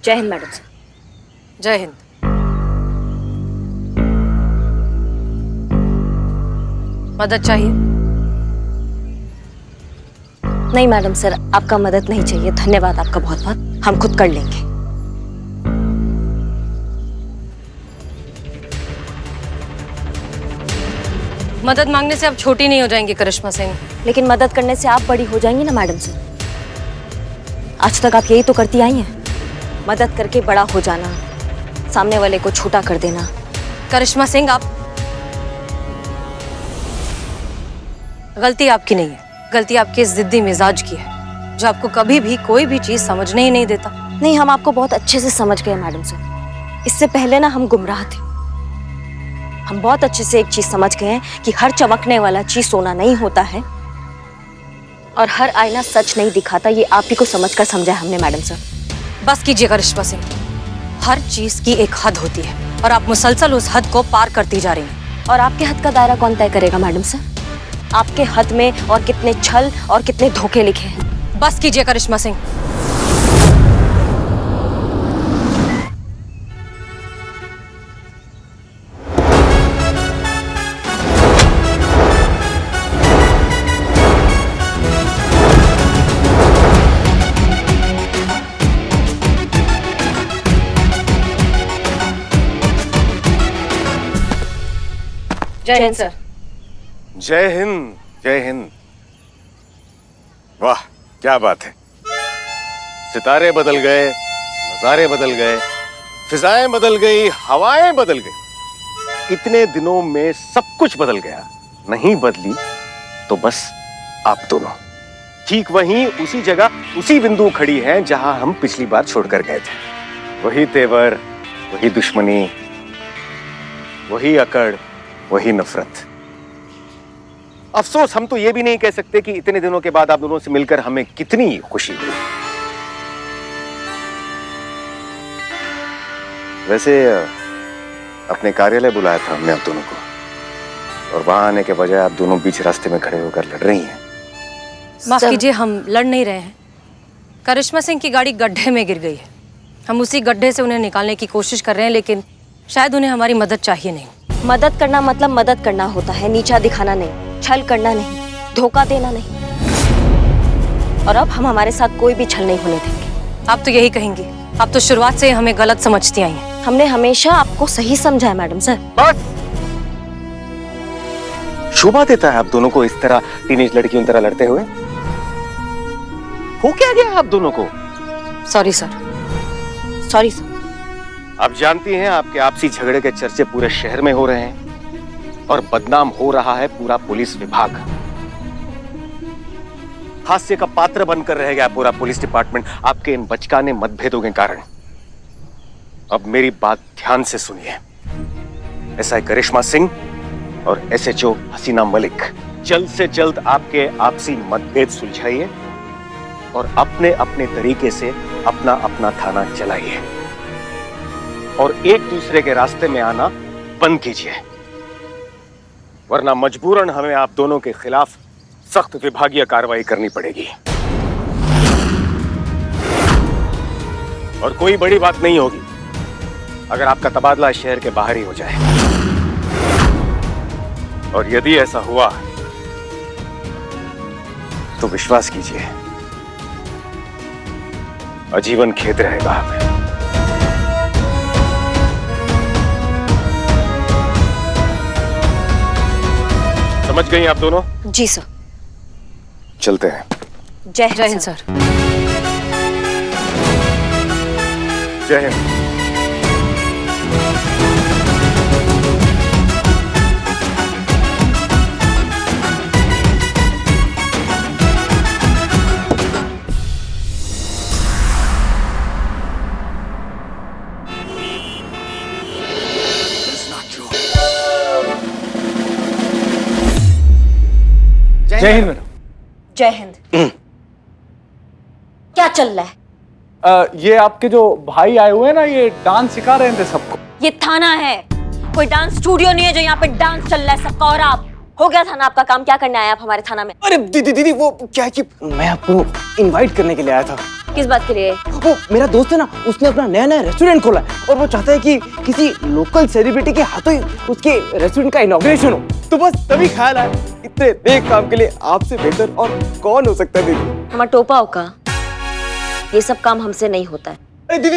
जय Hind madam sir. जय हिंद। मदद चाहिए? नहीं मैडम सर, आपका मदद नहीं चाहिए, धन्यवाद आपका बहुत बहुत, हम खुद कर लेंगे। मदद मांगने से आप छोटी नहीं हो जाएंगी करिश्मा सिंह। लेकिन मदद करने से आप बड़ी हो जाएंगी ना मैडम सर। आज तक आप यही तो करती आई हैं, मदद करके बड़ा हो जाना, सामने वाले को छोटा कर देना। करिश्मा सिंह, आप गलती आपकी नहीं है, गलती आपके इस जिद्दी मिजाज की है जो आपको कभी भी कोई भी चीज समझने ही नहीं देता। नहीं, हम आपको बहुत अच्छे से समझ गए मैडम सर। इससे पहले ना हम गुमराह थे। हम बहुत अच्छे से एक चीज समझ गए हैं कि हर चमकने वाला चीज सोना नहीं होता है और हर आईना सच नहीं दिखाता। ये आप ही को समझकर समझा हमने मैडम सर। बस कीजिए करिश्मा सिंह, हर चीज की एक हद होती है और आप मुसलसल उस हद को पार करती जा रही हैं। और आपके हद का दायरा कौन तय करेगा मैडम सर? आपके हद में और कितने छल और कितने धोखे लिखे हैं। बस कीजिए करिश्मा सिंह। जय हिंद सर। जय हिंद, जय हिंद। वाह क्या बात है, सितारे बदल गए, नजारे बदल गए, फिजाएं बदल गई, हवाएं बदल गई। इतने दिनों में सब कुछ बदल गया। नहीं बदली तो बस आप दोनों ठीक वहीं उसी जगह उसी बिंदु खड़ी हैं जहां हम पिछली बार छोड़कर गए थे। वही तेवर, वही दुश्मनी, वही अकड़, वही नफरत। अफसोस हम तो ये भी नहीं कह सकते कि इतने दिनों के बाद आप दोनों से मिलकर हमें कितनी खुशी हुई। वैसे अपने कार्यालय बुलाया था हमने आप दोनों को, और वहां आने के बजाय आप दोनों बीच रास्ते में खड़े होकर लड़ रही हैं। माफ कीजिए, हम लड़ नहीं रहे हैं। करिश्मा सिंह की गाड़ी गड्ढे में गिर गई है, हम उसी गड्ढे से उन्हें निकालने की कोशिश कर रहे हैं, लेकिन शायद उन्हें हमारी मदद चाहिए नहीं। मदद करना मतलब मदद करना होता है, नीचा दिखाना नहीं, छल करना नहीं, धोखा देना नहीं। और अब हम हमारे साथ कोई भी छल नहीं होने देंगे। आप तो यही कहेंगी, आप तो शुरुआत से हमें गलत समझती आई हैं। हमने हमेशा आपको सही समझा है मैडम सर। बस शोभा देता है आप दोनों को इस तरह टीनेज लड़कियों की तरह लड़ते हुए? हो क्या गया आप दोनों को? Sorry sir. Sorry sir. आप जानती हैं आपके आपसी झगड़े के चर्चे पूरे शहर में हो रहे हैं और बदनाम हो रहा है पूरा पुलिस विभाग। हास्य का पात्र बनकर रह गया पूरा पुलिस डिपार्टमेंट आपके इन बचकाने मतभेदों के कारण। अब मेरी बात ध्यान से सुनिए। एसआई करिश्मा सिंह और एसएचओ हसीना मलिक, जल्द से जल्द आपके आपसी मतभेद सुलझाइए और अपने अपने तरीके से अपना अपना थाना चलाइए और एक दूसरे के रास्ते में आना बंद कीजिए, वरना मजबूरन हमें आप दोनों के खिलाफ सख्त विभागीय कार्रवाई करनी पड़ेगी। और कोई बड़ी बात नहीं होगी अगर आपका तबादला शहर के बाहर ही हो जाए, और यदि ऐसा हुआ तो विश्वास कीजिए आजीवन खेद रहेगा हमें। समझ गई आप दोनों? जी सर। चलते हैं। जय हिंद सर। जय हिंद। जय हिंद मैडम। जय हिंद। क्या चल रहा है? ये आपके जो भाई आए हुए हैं ना, ये डांस सिखा रहे थे सबको। ये थाना है, कोई डांस स्टूडियो नहीं है जो यहाँ पे डांस चल रहा है सबका। और आप, हो गया थाना आपका काम, क्या करने आए आप हमारे थाना में? अरे दीदी वो क्या है कि मैं आपको इनवाइट करने के लिए आया था। किस बात के लिए? वो मेरा दोस्त है ना, उसने अपना नया नया रेस्टोरेंट खोला है और वो चाहता है कि किसी लोकल सेलिब्रिटी के हाथों ही उसके रेस्टोरेंट का इनॉग्रेशन हो। तो बस तभी ख्याल आया, इतने नेक काम के लिए आपसे बेहतर और कौन हो सकता है दीदी। हमारा टोपा हो का, ये सब काम हमसे नहीं होता है। अरे दीदी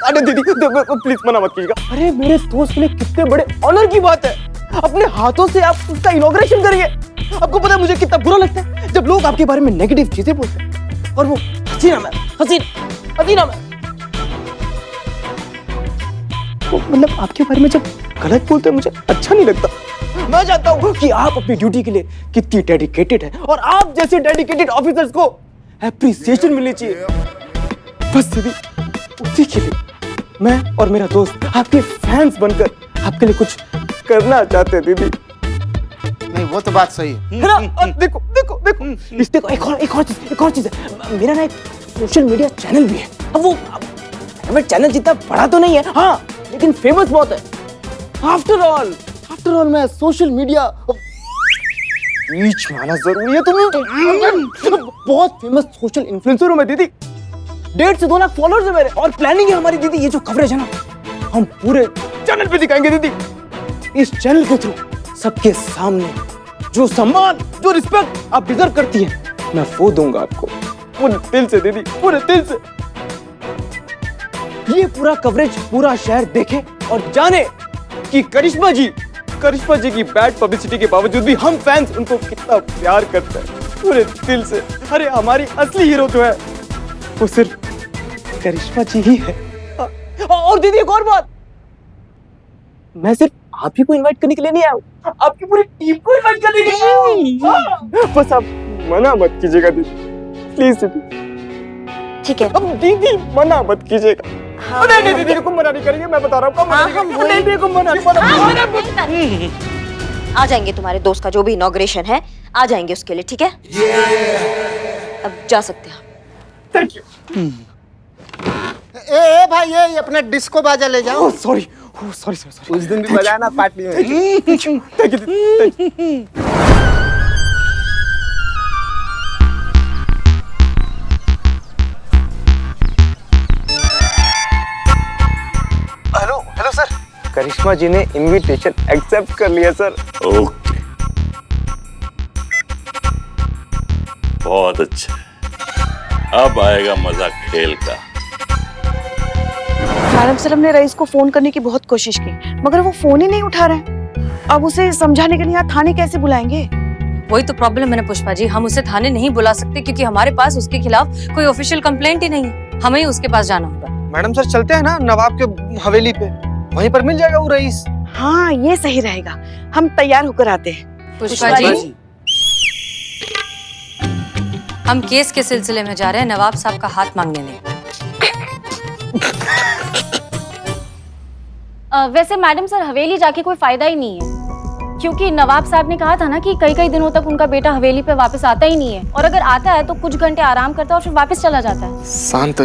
अरे दीदी प्लीज मना मत कीजिएगा। अरे मेरे दोस्त के लिए कितने बड़े ऑनर की बात है, अपने हाथों से आप उसका इनॉग्रेशन करिए। आपको पता है मुझे कितना बुरा लगता है जब लोग आपके बारे में नेगेटिव चीजें बोलते हैं और वो हसीना मैम मतलब आपके बारे में जब गलत बोलते हैं मुझे अच्छा नहीं लगता। मैं चाहता हूँ कि आप अपनी ड्यूटी के लिए कितनी डेडिकेटेड है और आप जैसे डेडिकेटेड ऑफिसर्स को एप्रिसिएशन मिलनी चाहिए। बस दीदी उसी के लिए मैं और मेरा दोस्त आपके फैंस बनकर आपके लिए कुछ करना चाहते हैं दीदी। नहीं वो तो बात सही है ना? और देखो देखो देखो इस देखो एक और चीज है, मेरा ना एक सोशल मीडिया चैनल भी है। अब वो मेरा चैनल जितना बड़ा तो नहीं है, हाँ लेकिन फेमस बहुत है। आफ्टर ऑल मैं सोशल मीडिया रीच में आना जरूरी है। तुम्हें बहुत फेमस सोशल इन्फ्लुएंसर हूं मैं दीदी, 1.5 से 2 लाख फॉलोअर्स है मेरे। और प्लानिंग है हमारी दीदी, ये जो कवरेज है ना हम पूरे चैनल पे दिखाएंगे दीदी। इस चैनल के थ्रू सबके सामने जो सम्मान जो रिस्पेक्ट आप डिजर्व करती हैं मैं वो दूंगा आपको पूरे दिल से दीदी, पूरे दिल से। ये पूरा कवरेज पूरा शहर देखे और जाने कि करिश्मा जी की बैड पब्लिसिटी के बावजूद भी हम फैंस उनको कितना प्यार करते हैं पूरे दिल से। अरे हमारी असली हीरो जो है वो सिर्फ करिश्मा जी ही है। और दीदी एक और बात, मैं सिर्फ आप ही को इनवाइट करने के लिए नहीं आया हूँ, आपकी पूरी टीम को इनवाइट करने के लिए आया हूँ। बस आप मना मत कीजिएगा दीदी, प्लीज दीदी। ठीक है, अब दीदी मना मत कीजिएगा। हाँ, नहीं दीदी को मना नहीं करेंगे, मैं बता रहा हूँ। आ जाएंगे तुम्हारे दोस्त का जो भी इनॉग्रेशन है, आ जाएंगे उसके लिए, ठीक है? अब जा सकते हैं। Thank you. ए भाई ये अपना डिस्को बाजा ले जाओ। सॉरी उस दिन भी बजाया ना पार्टी में। थैंक यू दीदी। हेलो सर, करिश्मा जी ने इनविटेशन एक्सेप्ट कर लिया सर। ओके, बहुत अच्छा। अब आएगा मजा खेल का। मैडम सर, हमने रईस को फोन करने की बहुत कोशिश की मगर वो फोन ही नहीं उठा रहा है। अब उसे समझाने के लिए यहाँ थाने कैसे बुलाएंगे? वही तो प्रॉब्लम है ना पुष्पा जी, हम उसे थाने नहीं बुला सकते क्योंकि हमारे पास उसके खिलाफ कोई ऑफिशियल कंप्लेंट ही नहीं है। हमें ही उसके पास जाना होगा। मैडम सर चलते हैं ना नवाब के हवेली पे, वहीं पर मिल जाएगा वो रईस। हाँ ये सही रहेगा, हम तैयार होकर आते हैं। पुष्पा जी, हम केस के सिलसिले में जा रहे हैं नवाब साहब का हाथ मांगने नहीं। वैसे मैडम सर हवेली जाके कोई फायदा ही नहीं है क्योंकि नवाब साहब ने कहा था ना कि कई दिनों तक उनका बेटा हवेली पे वापस आता ही नहीं है और अगर आता है तो कुछ घंटे आराम करता है और फिर वापस चला जाता है। शांत हो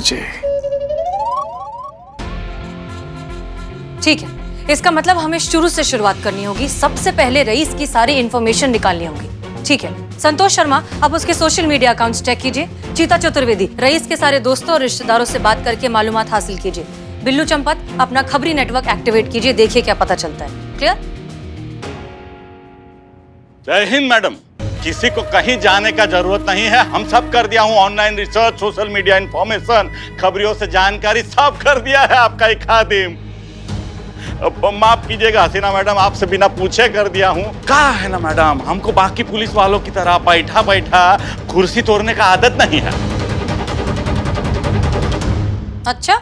ठीक है, इसका मतलब हमें शुरू से शुरुआत करनी होगी। सबसे पहले रईस की सारी इंफॉर्मेशन निकालनी होगी। ठीक है, संतोष शर्मा आप उसके सोशल मीडिया अकाउंट्स चेक कीजिए। चीता चतुर्वेदी रईस के सारे दोस्तों और रिश्तेदारों से बात करके मालूमात हासिल कीजिए। बिल्लू चंपत अपना खबरी नेटवर्क एक्टिवेट कीजिए, देखिए क्या पता चलता है। क्लियर? जय हिंद मैडम, किसी को कहीं जाने का जरूरत नहीं है। हम सब कर दिया हूँ, online research, social media information, खबरियों से जानकारी सब कर दिया है आपका एक खादिम। माफ कीजिएगा हसीना मैडम, आपसे बिना पूछे कर दिया हूँ। कहा है ना मैडम, हमको बाकी पुलिस वालों की तरह बैठा बैठा कुर्सी तोड़ने का आदत नहीं है। अच्छा,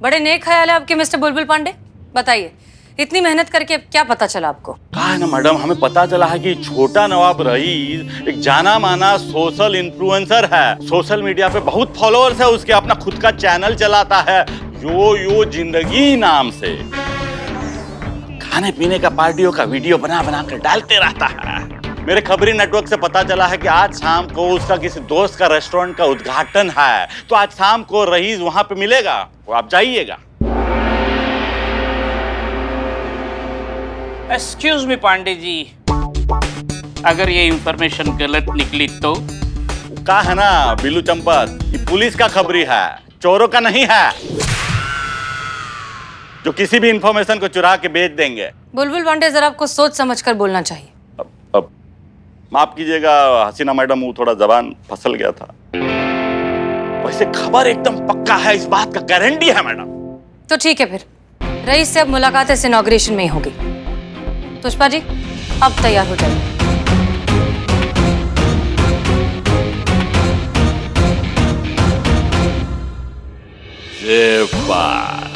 बड़े नेक ख्याल है आपके मिस्टर बुलबुल पांडे। बताइए, इतनी मेहनत करके क्या पता चला आपको? कहा है ना मैडम, हमें पता चला है कि छोटा नवाब रईस एक जाना माना सोशल इन्फ्लुएंसर है। सोशल मीडिया पे बहुत फॉलोअर्स है उसके, अपना खुद का चैनल चलाता है यो जिंदगी नाम से। खाने पीने का पार्टियों का वीडियो बना बना कर डालते रहता है। मेरे खबरी नेटवर्क से पता चला है कि आज शाम को उसका किसी दोस्त का रेस्टोरेंट का उद्घाटन है, तो आज शाम को रईस वहां पे मिलेगा, वो आप जाइएगा। एक्सक्यूज मी पांडे जी, अगर ये इंफॉर्मेशन गलत निकली तो का है ना बिल्लू चंपत, ये पुलिस का खबरी है, चोरों का नहीं है, जो किसी भी इंफॉर्मेशन को चुरा के बेच देंगे। बुलबुल पांडे, जरा आपको सोच समझ कर बोलना चाहिए। अब माफ कीजिएगा हसीना मैडम, वो थोड़ा जबान फिसल गया था। वैसे खबर एकदम पक्का है, इस बात का गारंटी है मैडम। तो ठीक है, फिर रईस से अब मुलाकात इस इनॉग्रेशन में ही होगी। पुष्पा जी, अब तैयार हो जाइए। ये बात,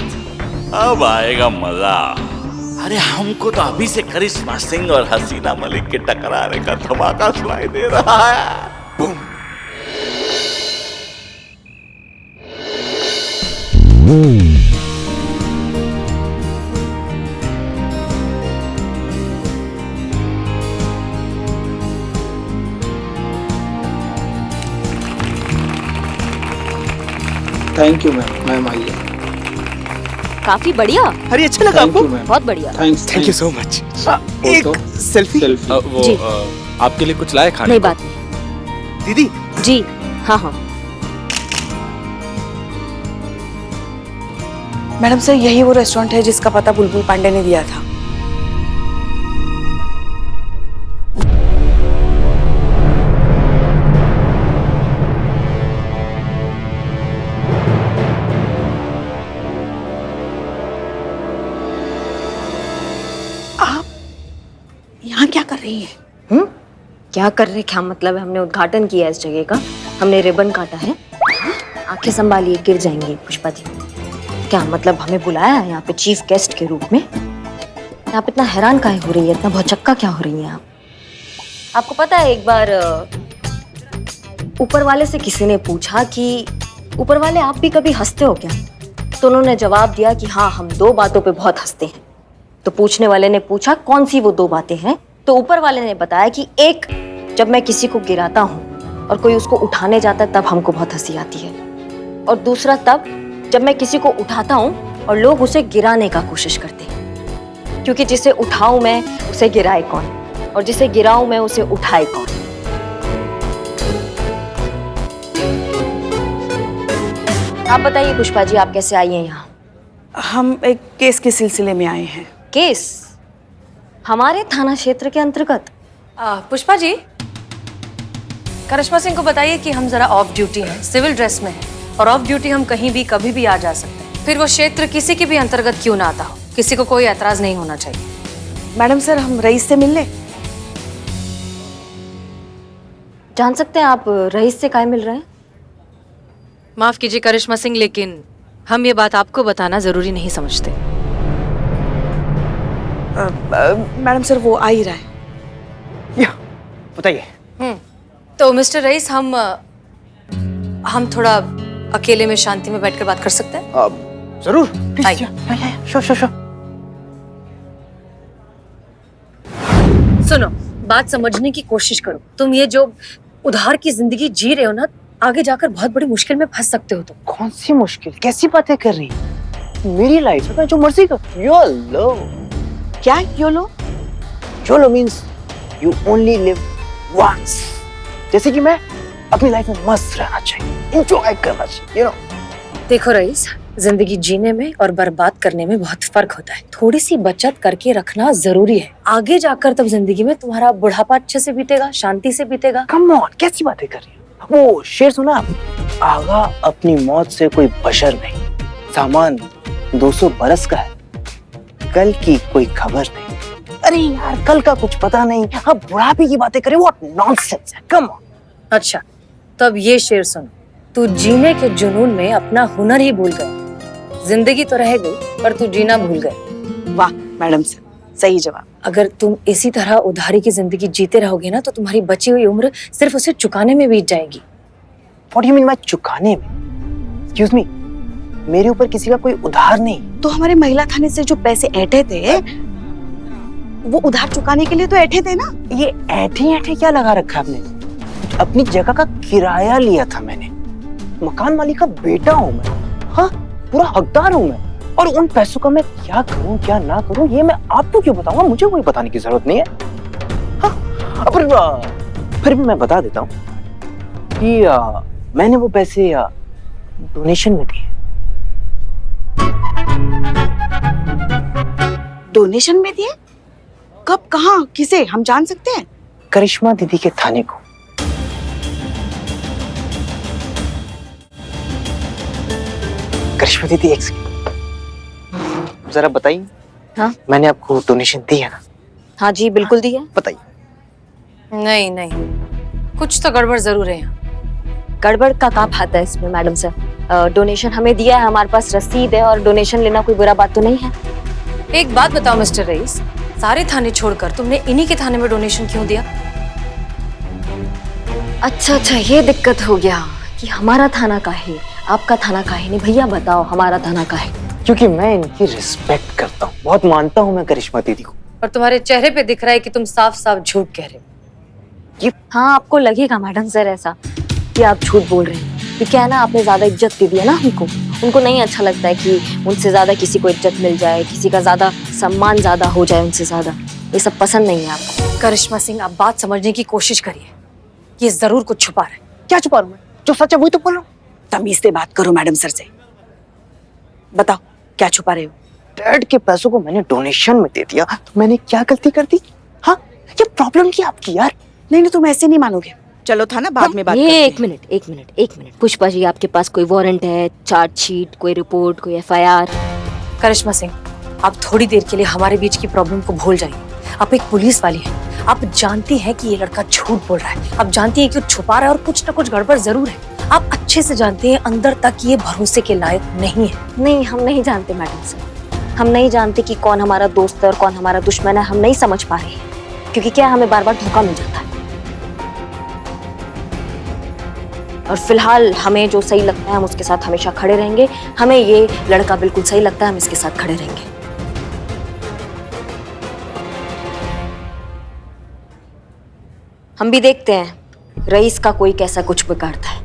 अब आएगा मजा। अरे हमको तो अभी से करिश्मा सिंह और हसीना मलिक के टकराने का धमाका सुनाई दे रहा है। Boom. Thank you ma'am, ma'am आइए। काफी बढ़िया। अरे अच्छा लगा आपको? बहुत बढ़िया। Thank you so much. एक सेल्फी। जी। आपके लिए कुछ लाए खाने नहीं, को? बात नहीं। दीदी जी हाँ हाँ। मैडम सर, यही वो रेस्टोरेंट है जिसका पता बुलबुल पांडे ने दिया था। आप यहाँ क्या कर रही हैं? क्या कर रहे, क्या मतलब है? हमने उद्घाटन किया इस जगह का, हमने रिबन काटा है। आंखें संभालिए, गिर जाएंगी पुष्पा जी। क्या मतलब हमें बुलाया है यहाँ पे चीफ गेस्ट के रूप में? आप इतना हैरान काहे हो रही है, इतना भौचक्का क्या हो रही है आप? आपको पता है, एक बार ऊपर वाले से किसी ने पूछा कि ऊपर वाले आप भी कभी हंसते हो क्या? तो उन्होंने जवाब दिया कि हाँ, हम 2 बातों पे बहुत हंसते हैं। तो पूछने वाले ने पूछा कौन सी वो 2 बातें हैं? तो ऊपर वाले ने बताया कि एक, जब मैं किसी को गिराता हूँ और कोई उसको उठाने जाता है तब हमको बहुत हंसी आती है, और दूसरा तब जब मैं किसी को उठाता हूँ और लोग उसे गिराने का कोशिश करते हैं, क्योंकि जिसे उठाऊं मैं उसे गिराए कौन, और जिसे गिराऊं मैं उसे उठाए कौन। आप बताइए पुष्पा जी, आप कैसे आई हैं यहाँ? हम एक केस के सिलसिले में आए हैं। केस? हमारे थाना क्षेत्र के अंतर्गत? पुष्पा जी, करिश्मा सिंह को बताइए कि हम जरा ऑफ ड्यूटी हैं, सिविल ड्रेस में हैं, और ऑफ ड्यूटी हम कहीं भी कभी भी आ जा सकते हैं। फिर वो क्षेत्र किसी के भी अंतर्गत क्यों ना आता हो, किसी को कोई ऐतराज नहीं होना चाहिए। मैडम सर, हम रईस से मिल लें? जान सकते हैं आप रईस से काहे मिल रहे हैं? माफ कीजिए करिश्मा सिंह, लेकिन हम ये बात आपको बताना जरूरी नहीं समझते। मैडम सर, वो आ ही रहा है। बताइए। तो मिस्टर रईस, हम थोड़ा अकेले में शांति में बैठकर बात कर सकते हैं? जरूर। आइए। श्योर। सुनो, बात समझने की कोशिश करो। तुम ये जो उधार की जिंदगी जी रहे हो ना, आगे जाकर बहुत बड़ी मुश्किल में फंस सकते हो तुम। कौन सी मुश्किल, कैसी बातें कर रही है? मेरी लाइफ है, मैं जो मर्जी कर। योलो। क्या YOLO? YOLO means you only live once. जैसे कि मैं अपनी लाइफ में मस्त रहना चाहिए, एंजॉय करना चाहिए, यू नो। देखो रईस, जिंदगी जीने में और बर्बाद करने में बहुत फर्क होता है। थोड़ी सी बचत करके रखना जरूरी है। आगे जाकर तब जिंदगी में तुम्हारा बुढ़ापा अच्छे से बीतेगा, शांति से बीतेगा। कम ऑन, कैसी बातें कर रही है? वो शेर सुना, आगा अपनी मौत से कोई बशर नहीं, सामान 200 बरस का है, कल की कोई खबर नहीं। अरे यार, कल का कुछ पता नहीं, अब बुढ़ापे की बातें करें, व्हाट नॉनसेंस है, कम ऑन। अच्छा, तो अब ये शेर सुन। तू जीने के जुनून में अपना हुनर ही भूल गया। जिंदगी तो रह गई, पर तू जीना भूल गए। वाह मैडम सर, सही जवाब। अगर तुम इसी तरह उधारी की जिंदगी जीते रहोगे ना, तो तुम्हारी बची हुई उम्र सिर्फ उसे चुकाने में बीत जाएगी। What do you mean by चुकाने में? Excuse me, मेरे ऊपर किसी का कोई उधार नहीं। तो हमारे महिला थाने से जो पैसे ऐंठे थे, वो उधार चुकाने के लिए तो ऐंठे थे ना? ये ऐठे क्या लगा रखा है आपने? अपनी जगह का किराया लिया था मैंने, मकान मालिक का बेटा हूँ मैं, हाँ, पूरा हकदार हूँ मैं, और उन पैसों का मैं क्या करूँ क्या ना करूँ ये मैं आपको क्यों बताऊंगा? मुझे कोई बताने की जरूरत नहीं है। हाँ, फिर भी मैं बता देता हूँ, जी मैंने वो पैसे डोनेशन में दिए। डोनेशन में दिए? कब, कहाँ, किसे, हम जान सकते हैं? करिश्मा दीदी के थाने को। करिश्मा दीदी एक सेकंड, जरा बताइए। हाँ? मैंने आपको डोनेशन दी है ना? हाँ जी बिल्कुल दी है। बताइए। नहीं नहीं, कुछ तो गड़बड़ जरूर है यहाँ। गड़बड़ का क्या बात है इसमें मैडम सर? डोनेशन हमें दिया है, हमारे पास रसीद है, और डोनेशन लेना कोई बुरा बात तो नहीं है। एक बात बताओ मिस्टर रईस, सारे थाने छोड़कर तुमने इन्हीं के थाने में डोनेशन क्यों दिया? अच्छा, ये दिक्कत हो गया कि हमारा थाना का है, आपका थाना का है नहीं। भैया बताओ हमारा थाना का है। क्योंकि मैं इनकी रिस्पेक्ट करता हूँ, बहुत मानता हूँ मैं करिश्मा दीदी को। और तुम्हारे चेहरे पे दिख रहा है कि तुम साफ साफ झूठ कह रहे हो। हाँ, आपको लगेगा मैडम सर ऐसा कि आप झूठ बोल रहे हैं, कि क्या है ना, आपने ज्यादा इज्जत दे दिया ना हमको। उनको नहीं अच्छा लगता है कि उनसे ज्यादा किसी को इज्जत मिल जाए, किसी का ज्यादा सम्मान ज्यादा हो जाए उनसे ज्यादा। ये सब पसंद नहीं है आपको। करिश्मा सिंह, आप बात समझने की कोशिश करिए, ये जरूर कुछ छुपा रहा है। क्या छुपा रहा हूं मैं? जो सच है वही तो बोल रहा हूँ। तमीज से बात करो मैडम सर से। बताओ क्या छुपा रहे हो? डैड के पैसों को मैंने डोनेशन में दे दिया, तो मैंने क्या गलती कर दी? हाँ, ये प्रॉब्लम क्या आपकी यार? नहीं, तुम ऐसे नहीं मानोगे। चलो था ना, बाद में बात करते हैं। एक मिनट पुष्पा जी, आपके पास कोई वारंट है, चार्जशीट, कोई रिपोर्ट, कोई FIR? करिश्मा सिंह, आप थोड़ी देर के लिए हमारे बीच की प्रॉब्लम को भूल जाइए। आप एक पुलिस वाली हैं, आप जानती हैं कि ये लड़का झूठ बोल रहा है, आप जानती हैं कि वो छुपा रहा है और कुछ ना कुछ गड़बड़ जरूर है। आप अच्छे से जानते हैं अंदर तक ये भरोसे के लायक नहीं है। नहीं, हम नहीं जानते मैडम सर, हम नहीं जानते कि कौन हमारा दोस्त है और कौन हमारा दुश्मन है। हम नहीं समझ पा रहे हैं, क्योंकि क्या हमें बार बार धोखा मिल जाता है। और फिलहाल हमें जो सही लगता है हम उसके साथ हमेशा खड़े रहेंगे। हमें ये लड़का बिल्कुल सही लगता है, हम इसके साथ खड़े रहेंगे। हम भी देखते हैं रईस का कोई कैसा कुछ बिगाड़ता है।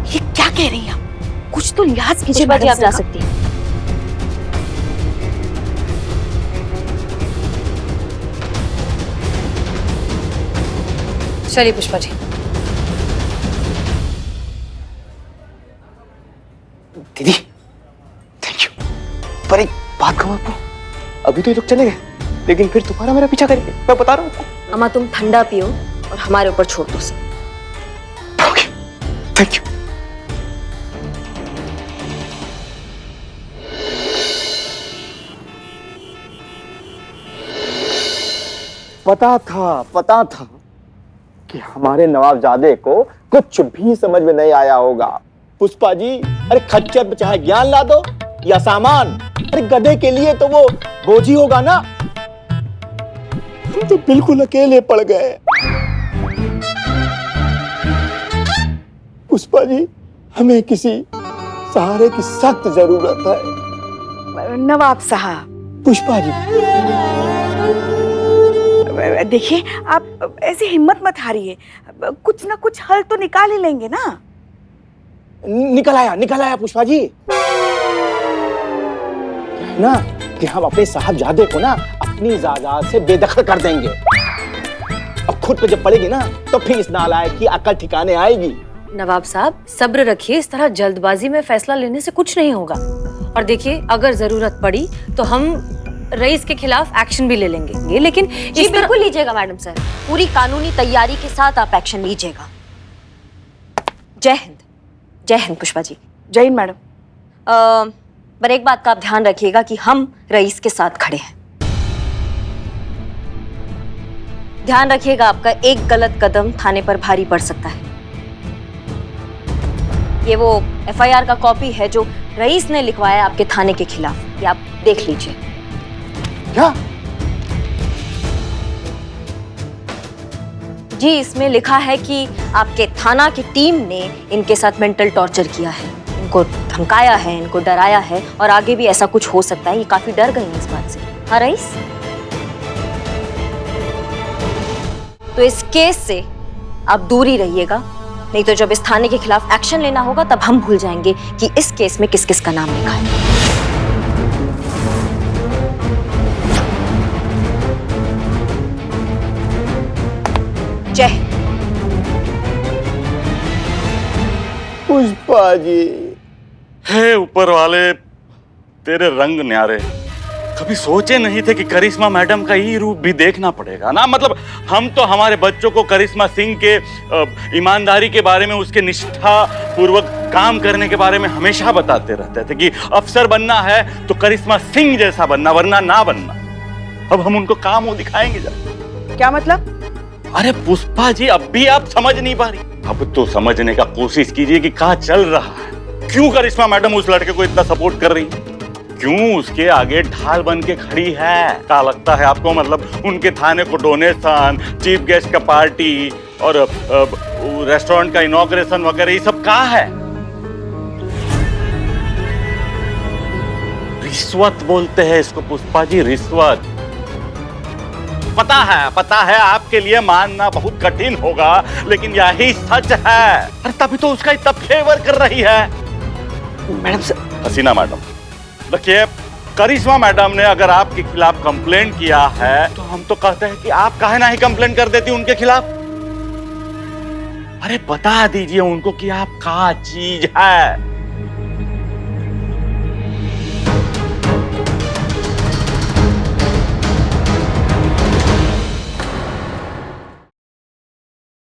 ये क्या कह रही हैं आप? कुछ तो लिहाज कीजिए। पुष्पा जी, आप जा सकती हैं। चलिए पुष्पा जी। दीदी थैंक यू, पर एक बात कहूँ आपको, अभी तो ये लोग चले गए, लेकिन फिर दोबारा मेरा पीछा करेंगे, मैं बता रहा हूँ आपको। अम्मा तुम ठंडा पियो और हमारे ऊपर छोड़ दो सब। Okay, thank you. पता था कि हमारे नवाबजादे को कुछ भी समझ में नहीं आया होगा। पुष्पा जी, अरे खच्चर पे चाहे ज्ञान ला दो या सामान, अरे गधे के लिए तो वो बोझ ही होगा ना। हम तो बिल्कुल अकेले पड़ गए। पुष्पा जी, हमें किसी सहारे की सख्त जरूरत है। नवाब साहब। पुष्पा जी, देखिए, आप ऐसी हिम्मत मत हारिए, कुछ ना कुछ हल तो निकाल ही लेंगे ना। निकल आया पुष्पा जी। ना कि हम अपने साहबजादे को ना अपनी जायदाद से बेदखल कर देंगे। अब खुद पे जब पड़ेगी ना, तो फिर इस नालायक की अकल ठिकाने आएगी। नवाब साहब सब्र रखिए, इस तरह जल्दबाजी में फैसला लेने से कुछ नहीं होगा। और देखिए, अगर जरूरत पड़ी तो हम रईस के खिलाफ एक्शन भी ले लेंगे, लेकिन जी बिल्कुल लीजिएगा मैडम सर, पूरी कानूनी तैयारी के साथ आप एक्शन लीजिएगा। जय हिंद। जय हिंद पुष्पा जी। जय हिंद मैडम। पर एक बात का आप ध्यान रखिएगा कि हम रईस के साथ खड़े हैं। ध्यान रखिएगा, आपका एक गलत कदम थाने पर भारी पड़ सकता है। ये वो FIR का कॉपी है जो रईस ने लिखवाया आपके थाने के खिलाफ, ये आप देख लीजिए। क्या? जी, इसमें लिखा है कि आपके थाना की टीम ने इनके साथ मेंटल टॉर्चर किया है, इनको धमकाया है, इनको डराया है, और आगे भी ऐसा कुछ हो सकता है। ये काफी डर गए हैं इस बात से। हाँ रईस, तो इस केस से आप दूर ही रहिएगा, नहीं तो जब इस थाने के खिलाफ एक्शन लेना होगा तब हम भूल जाएंगे कि इस केस में किस किस का नाम लिखा है। जय हिंद। पुष्पा जी, हे ऊपर वाले, तेरे रंग न्यारे। कभी सोचे नहीं थे कि करिश्मा मैडम का ये रूप भी देखना पड़ेगा ना। मतलब हम तो हमारे बच्चों को करिश्मा सिंह के ईमानदारी के बारे में, उसके निष्ठा पूर्वक काम करने के बारे में हमेशा बताते रहते थे कि अफसर बनना है तो करिश्मा सिंह जैसा बनना, वरना ना बनना। अब हम उनको काम वो दिखाएंगे जा। क्या मतलब? अरे पुष्पा जी, अब भी आप समझ नहीं पा रही? अब तो समझने का कोशिश कीजिए कि क्या चल रहा है। क्यों करिश्मा मैडम उस लड़के को इतना सपोर्ट कर रही है? क्यों उसके आगे ढाल बन के खड़ी है? क्या लगता है आपको? मतलब उनके थाने को डोनेशन, चीफ गेस्ट का पार्टी और रेस्टोरेंट का इनॉग्रेशन वगैरह ये सब कहाँ है? रिश्वत बोलते हैं इसको पुष्पा जी, रिश्वत। पता है आपके लिए मानना बहुत कठिन होगा, लेकिन यही सच है। अरे तभी तो उसका इतना फेवर कर रही है मैडम सर। हसीना मैडम, देखिए करिश्मा मैडम ने अगर आपके खिलाफ कंप्लेंट किया है तो हम तो कहते हैं कि आप काहे ना ही कंप्लेंट कर देती उनके खिलाफ। अरे बता दीजिए उनको कि आप क्या चीज है।